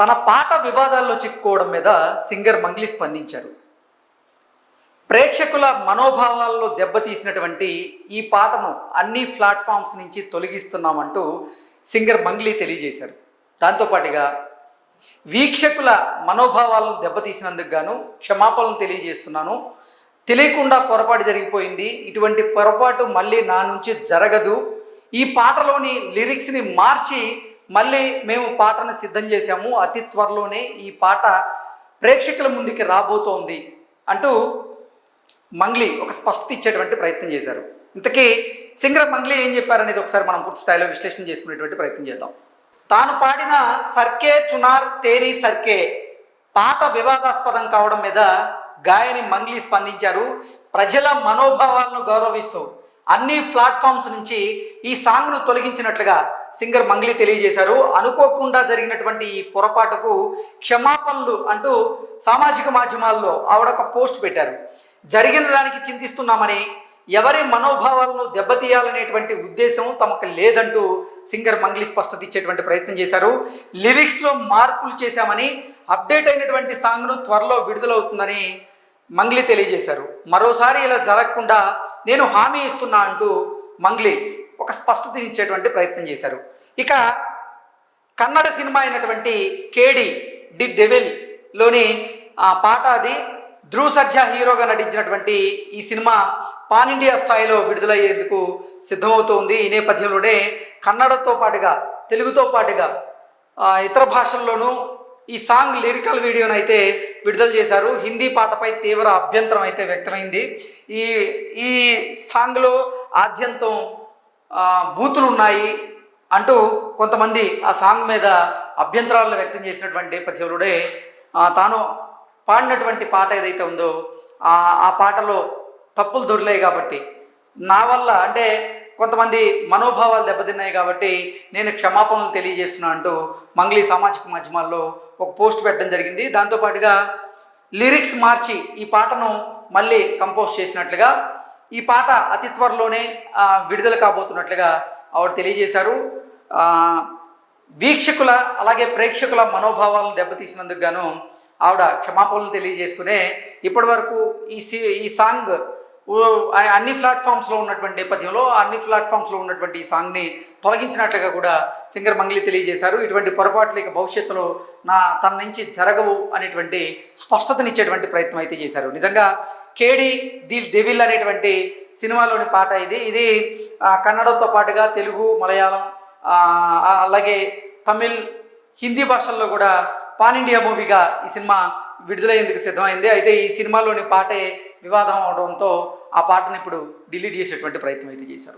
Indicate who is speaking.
Speaker 1: తన పాట వివాదాల్లో చిక్కుకోవడం మీద సింగర్ మంగ్లీ స్పందించారు. ప్రేక్షకుల మనోభావాల్లో దెబ్బతీసినటువంటి ఈ పాటను అన్ని ప్లాట్ఫామ్స్ నుంచి తొలగిస్తున్నామంటూ సింగర్ మంగ్లీ తెలియజేశారు. దాంతోపాటుగా వీక్షకుల మనోభావాలను దెబ్బతీసినందుకు గాను క్షమాపణలు తెలియజేస్తున్నాను. తెలియకుండా పొరపాటు జరిగిపోయింది. ఇటువంటి పొరపాటు మళ్ళీ నా నుంచి జరగదు. ఈ పాటలోని లిరిక్స్ని మార్చి మళ్ళీ మేము పాటను సిద్ధం చేశాము. అతి త్వరలోనే ఈ పాట ప్రేక్షకుల ముందుకి రాబోతోంది అంటూ మంగ్లీ ఒక స్పష్టత ఇచ్చేటువంటి ప్రయత్నం చేశారు. ఇంతకీ సింగర్ మంగ్లీ ఏం చెప్పారనేది ఒకసారి మనం పూర్తి స్థాయిలో విశ్లేషణ చేసుకునేటువంటి ప్రయత్నం చేద్దాం. తాను పాడిన సర్కే చునార్ తేరీ సర్కే పాట వివాదాస్పదం కావడం మీద గాయని మంగ్లీ స్పందించారు. ప్రజల మనోభావాలను గౌరవిస్తూ అన్ని ప్లాట్ఫామ్స్ నుంచి ఈ సాంగ్ను తొలగించినట్లుగా సింగర్ మంగ్లీ తెలియజేశారు. అనుకోకుండా జరిగినటువంటి ఈ పొరపాటుకు క్షమాపణలు అంటూ సామాజిక మాధ్యమాల్లో ఆవిడ ఒక పోస్ట్ పెట్టారు. జరిగిన దానికి చింతిస్తున్నామని, ఎవరి మనోభావాలను దెబ్బతీయాలనేటువంటి ఉద్దేశం తమకు లేదంటూ సింగర్ మంగ్లీ స్పష్టత ఇచ్చేటువంటి ప్రయత్నం చేశారు. లిరిక్స్లో మార్పులు చేశామని, అప్డేట్ అయినటువంటి సాంగ్ను త్వరలో విడుదలవుతుందని మంగ్లీ తెలియజేశారు. మరోసారి ఇలా జరగకుండా నేను హామీ ఇస్తున్నా అంటూ మంగ్లీ ఒక స్పష్టత ఇచ్చేటువంటి ప్రయత్నం చేశారు. ఇక కన్నడ సినిమా అయినటువంటి కేడి ది డెవిల్లోని ఆ పాట అది. ధ్రువ్ సర్జా హీరోగా నటించినటువంటి ఈ సినిమా పాన్ ఇండియా స్థాయిలో విడుదలయ్యేందుకు సిద్ధమవుతోంది. ఈ నేపథ్యంలోనే కన్నడతో పాటుగా తెలుగుతో పాటుగా ఇతర భాషల్లోనూ ఈ సాంగ్ లిరికల్ వీడియోను అయితే విడుదల చేశారు. హిందీ పాటపై తీవ్ర అభ్యంతరం అయితే వ్యక్తమైంది. ఈ సాంగ్లో ఆద్యంతం బూతులు ఉన్నాయి అంటూ కొంతమంది ఆ సాంగ్ మీద అభ్యంతరాలను వ్యక్తం చేసినటువంటి నేపథ్యంలోనే తాను పాడినటువంటి పాట ఏదైతే ఉందో ఆ పాటలో తప్పులు దొరికాయి కాబట్టి, నా వల్ల అంటే కొంతమంది మనోభావాలు దెబ్బతిన్నాయి కాబట్టి నేను క్షమాపణలు తెలియజేస్తున్నా అంటూ మంగ్లీ సామాజిక మాధ్యమాల్లో ఒక పోస్ట్ పెట్టడం జరిగింది. దాంతోపాటుగా లిరిక్స్ మార్చి ఈ పాటను మళ్ళీ కంపోజ్ చేసినట్లుగా, ఈ పాట అతి త్వరలోనే విడుదల కాబోతున్నట్లుగా ఆవిడ తెలియజేశారు. వీక్షకుల అలాగే ప్రేక్షకుల మనోభావాలను దెబ్బతీసినందుకు గాను ఆవిడ క్షమాపణలు తెలియజేస్తూనే ఇప్పటి వరకు ఈ సాంగ్ అన్ని ప్లాట్ఫామ్స్లో ఉన్నటువంటి నేపథ్యంలో అన్ని ప్లాట్ఫామ్స్లో ఉన్నటువంటి ఈ సాంగ్ని తొలగించినట్లుగా కూడా సింగర్ మంగ్లీ తెలియజేశారు. ఇటువంటి పొరపాట్లు ఇక భవిష్యత్తులో తన నుంచి జరగవు అనేటువంటి స్పష్టతనిచ్చేటువంటి ప్రయత్నం అయితే చేశారు. నిజంగా కేడి ది డెవిల్ అనేటువంటి సినిమాలోని పాట ఇది కన్నడతో పాటుగా తెలుగు, మలయాళం, అలాగే తమిళ్, హిందీ భాషల్లో కూడా పాన్ ఇండియా మూవీగా ఈ సినిమా విడుదలయ్యేందుకు సిద్ధమైంది. అయితే ఈ సినిమాలోని పాటే వివాదం అవడంతో ఆ పాటను ఇప్పుడు డిలీట్ చేసేటువంటి ప్రయత్నం అయితే చేశారు.